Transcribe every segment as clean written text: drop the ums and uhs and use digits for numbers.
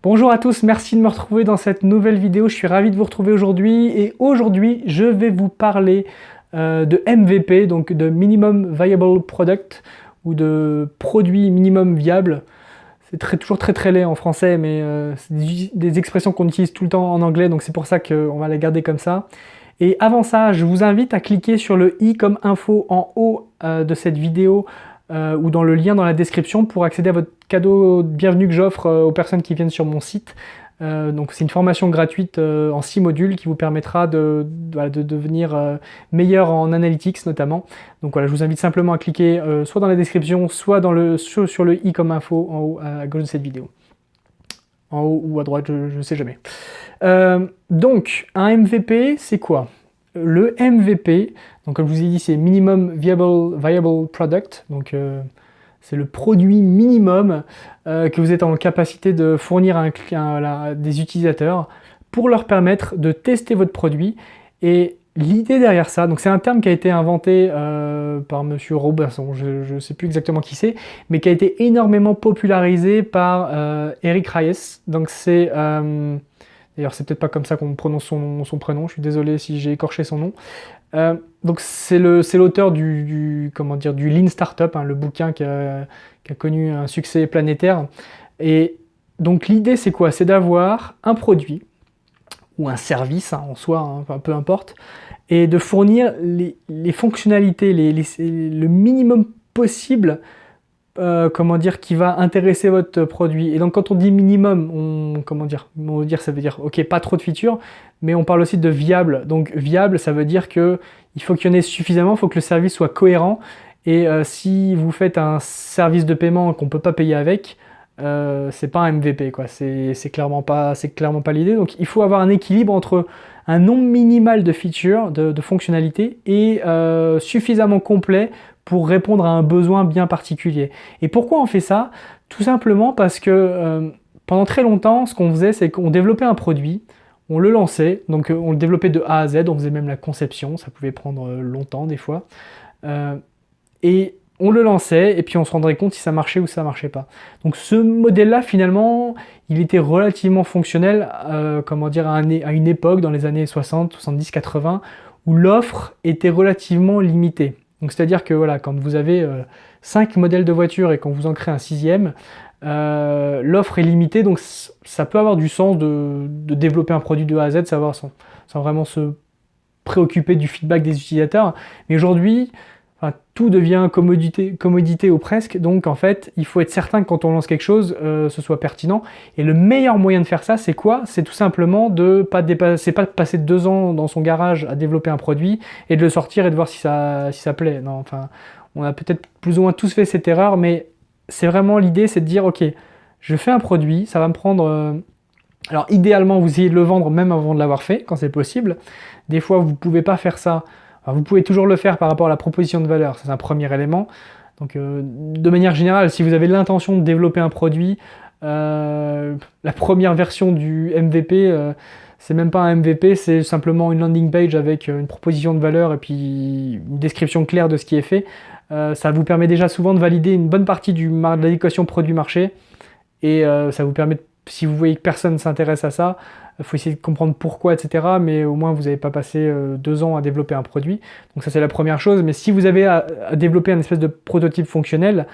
Bonjour à tous, merci de me retrouver dans cette nouvelle vidéo. Je suis ravi de vous retrouver aujourd'hui et aujourd'hui je vais vous parler de MVP, donc de Minimum Viable Product ou de produit minimum viable. C'est toujours très laid en français, mais c'est des expressions qu'on utilise tout le temps en anglais, donc c'est pour ça qu'on va les garder comme ça. Et avant ça, je vous invite à cliquer sur le i comme info en haut de cette vidéo ou dans le lien dans la description pour accéder à votre cadeau de bienvenue que j'offre aux personnes qui viennent sur mon site. Donc c'est une formation gratuite en 6 modules qui vous permettra de devenir meilleur en analytics notamment. Donc voilà, je vous invite simplement à cliquer soit dans la description, soit sur le i comme info en haut à gauche de cette vidéo. En haut ou à droite, je ne sais jamais. Donc un MVP, c'est quoi? Le MVP, donc comme je vous ai dit, c'est Minimum Viable Product, donc c'est le produit minimum que vous êtes en capacité de fournir à des utilisateurs pour leur permettre de tester votre produit. Et l'idée derrière ça, donc c'est un terme qui a été inventé par Monsieur Robinson, je ne sais plus exactement qui c'est, mais qui a été énormément popularisé par Eric Ries. Donc c'est d'ailleurs, c'est peut-être pas comme ça qu'on prononce son prénom, je suis désolé si j'ai écorché son nom. Donc c'est l'auteur du Lean Startup, hein, le bouquin qui a connu un succès planétaire. Et donc l'idée c'est quoi? C'est d'avoir un produit ou un service hein, en soi, hein, enfin, peu importe, et de fournir les fonctionnalités, le minimum possible qui va intéresser votre produit. Et donc quand on dit minimum, ça veut dire ok, pas trop de features, mais on parle aussi de viable. Donc viable, ça veut dire que il faut qu'il y en ait suffisamment, il faut que le service soit cohérent. Et si vous faites un service de paiement qu'on peut pas payer avec, c'est pas un MVP, quoi. C'est clairement pas l'idée. Donc il faut avoir un équilibre entre un nombre minimal de features, de fonctionnalités, et suffisamment complet pour répondre à un besoin bien particulier. Et pourquoi on fait ça? Tout simplement parce que pendant très longtemps, ce qu'on faisait, c'est qu'on développait un produit, on le lançait, donc on le développait de A à Z, on faisait même la conception, ça pouvait prendre longtemps des fois, et on le lançait, et puis on se rendrait compte si ça marchait ou ça marchait pas. Donc ce modèle-là, finalement, il était relativement fonctionnel, à une époque, dans les années 60, 70, 80, où l'offre était relativement limitée. Donc c'est-à-dire que voilà, quand vous avez 5 modèles de voitures et qu'on vous en crée un 6e, l'offre est limitée, donc ça peut avoir du sens de développer un produit de A à Z, sans vraiment se préoccuper du feedback des utilisateurs. Mais aujourd'hui, tout devient commodité ou presque, donc en fait, il faut être certain que quand on lance quelque chose, ce soit pertinent. Et le meilleur moyen de faire ça, c'est quoi? C'est tout pas de passer 2 ans dans son garage à développer un produit et de le sortir et de voir si ça plaît. Non, enfin, on a peut-être plus ou moins tous fait cette erreur, mais c'est vraiment l'idée, c'est de dire, ok, je fais un produit, ça va me prendre... Alors idéalement, vous essayez de le vendre même avant de l'avoir fait, quand c'est possible. Des fois, vous ne pouvez pas faire ça. Alors, vous pouvez toujours le faire par rapport à la proposition de valeur, c'est un premier élément. Donc de manière générale, si vous avez l'intention de développer un produit, la première version du MVP, c'est même pas un MVP, c'est simplement une landing page avec une proposition de valeur et puis une description claire de ce qui est fait. Ça vous permet déjà souvent de valider une bonne partie de l'équation produit-marché et ça vous permet, si vous voyez que personne ne s'intéresse à ça, il faut essayer de comprendre pourquoi, etc. Mais au moins, vous n'avez pas passé 2 ans à développer un produit. Donc ça, c'est la première chose. Mais si vous avez à développer un espèce de prototype fonctionnel,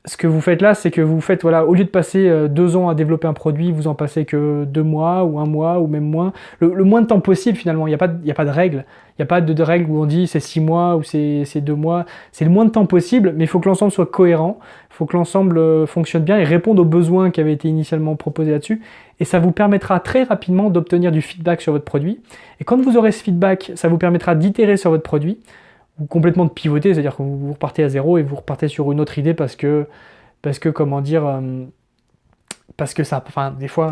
ce que vous faites là, c'est que vous faites, voilà, au lieu de passer 2 ans à développer un produit, vous en passez que 2 mois ou 1 mois ou même moins. Le moins de temps possible, finalement. Il n'y a pas de règle. Il n'y a pas de règle où on dit c'est 6 mois ou c'est 2 mois. C'est le moins de temps possible, mais il faut que l'ensemble soit cohérent. Il faut que l'ensemble fonctionne bien et réponde aux besoins qui avaient été initialement proposés là-dessus. Et ça vous permettra très rapidement d'obtenir du feedback sur votre produit. Et quand vous aurez ce feedback, ça vous permettra d'itérer sur votre produit, ou complètement de pivoter, c'est-à-dire que vous repartez à zéro et vous repartez sur une autre idée parce que des fois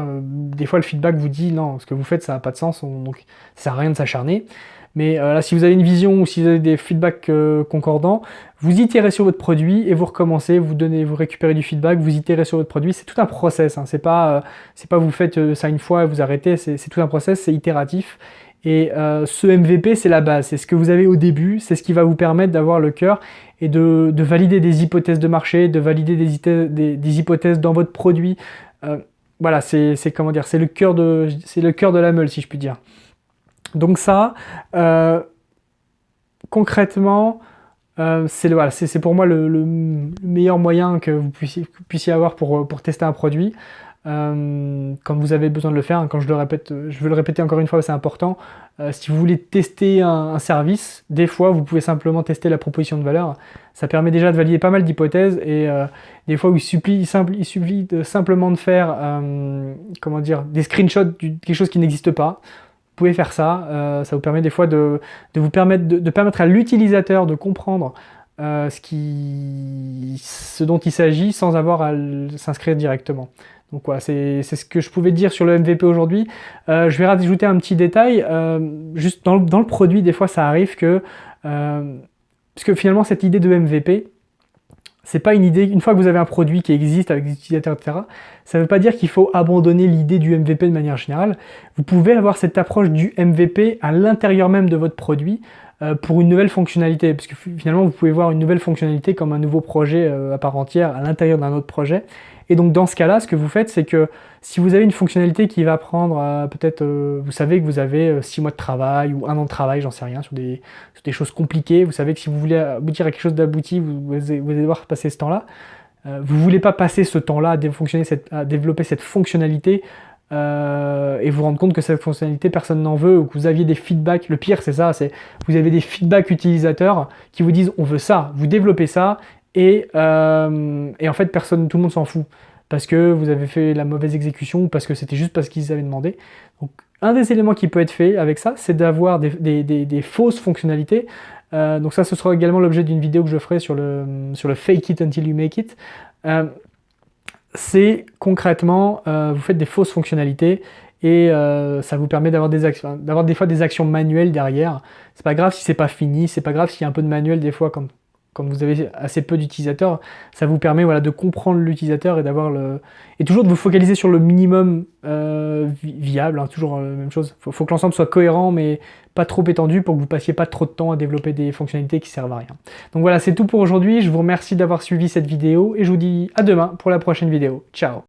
le feedback vous dit non, ce que vous faites ça n'a pas de sens, donc ça sert à rien de s'acharner. Mais là, si vous avez une vision ou si vous avez des feedbacks concordants, vous itérez sur votre produit et vous recommencez, vous récupérez du feedback, vous itérez sur votre produit. C'est tout un process, hein. C'est pas vous faites ça une fois et vous arrêtez, c'est tout un process, c'est itératif. Et ce MVP, c'est la base, c'est ce que vous avez au début, c'est ce qui va vous permettre d'avoir le cœur et de valider des hypothèses de marché, de valider des hypothèses dans votre produit. voilà, c'est comment dire, c'est le cœur de la meule, si je puis dire. Donc ça, concrètement, c'est pour moi le meilleur moyen que vous puissiez avoir pour tester un produit. Quand vous avez besoin de le faire, hein, quand je le répète, je veux le répéter encore une fois, c'est important. Si vous voulez tester un service, des fois vous pouvez simplement tester la proposition de valeur. Ça permet déjà de valider pas mal d'hypothèses et des fois où il suffit simplement de faire comment dire, des screenshots de quelque chose qui n'existe pas. Vous pouvez faire ça, ça vous permet des fois de permettre à l'utilisateur de comprendre ce dont il s'agit sans avoir à s'inscrire directement. Donc voilà, c'est ce que je pouvais dire sur le MVP aujourd'hui. Je vais rajouter un petit détail, juste dans le produit, des fois ça arrive que, parce que finalement cette idée de MVP, c'est pas une idée, une fois que vous avez un produit qui existe avec des utilisateurs, etc., ça ne veut pas dire qu'il faut abandonner l'idée du MVP de manière générale. Vous pouvez avoir cette approche du MVP à l'intérieur même de votre produit pour une nouvelle fonctionnalité, parce que finalement vous pouvez voir une nouvelle fonctionnalité comme un nouveau projet à part entière à l'intérieur d'un autre projet. Et donc dans ce cas-là, ce que vous faites, c'est que si vous avez une fonctionnalité qui va prendre peut-être, vous savez que vous avez 6 mois de travail ou 1 an de travail, j'en sais rien, sur des choses compliquées, vous savez que si vous voulez aboutir à quelque chose d'abouti, vous allez devoir passer ce temps-là. Vous ne voulez pas passer ce temps-là à développer cette fonctionnalité et vous rendre compte que cette fonctionnalité, personne n'en veut, ou que vous aviez des feedbacks. Le pire, c'est ça, c'est vous avez des feedbacks utilisateurs qui vous disent on veut ça, vous développez ça, et en fait, tout le monde s'en fout. Parce que vous avez fait la mauvaise exécution ou parce que c'était juste parce qu'ils avaient demandé. Donc, un des éléments qui peut être fait avec ça, c'est d'avoir des fausses fonctionnalités. Donc ça, ce sera également l'objet d'une vidéo que je ferai sur le fake it until you make it. C'est concrètement, vous faites des fausses fonctionnalités et ça vous permet d'avoir des fois des actions manuelles derrière. C'est pas grave si c'est pas fini, c'est pas grave s'il y a un peu de manuel des fois quand vous avez assez peu d'utilisateurs, ça vous permet de comprendre l'utilisateur et toujours de vous focaliser sur le minimum viable, hein, toujours la même chose. Faut que l'ensemble soit cohérent mais pas trop étendu pour que vous passiez pas trop de temps à développer des fonctionnalités qui servent à rien. Donc voilà, c'est tout pour aujourd'hui. Je vous remercie d'avoir suivi cette vidéo et je vous dis à demain pour la prochaine vidéo. Ciao!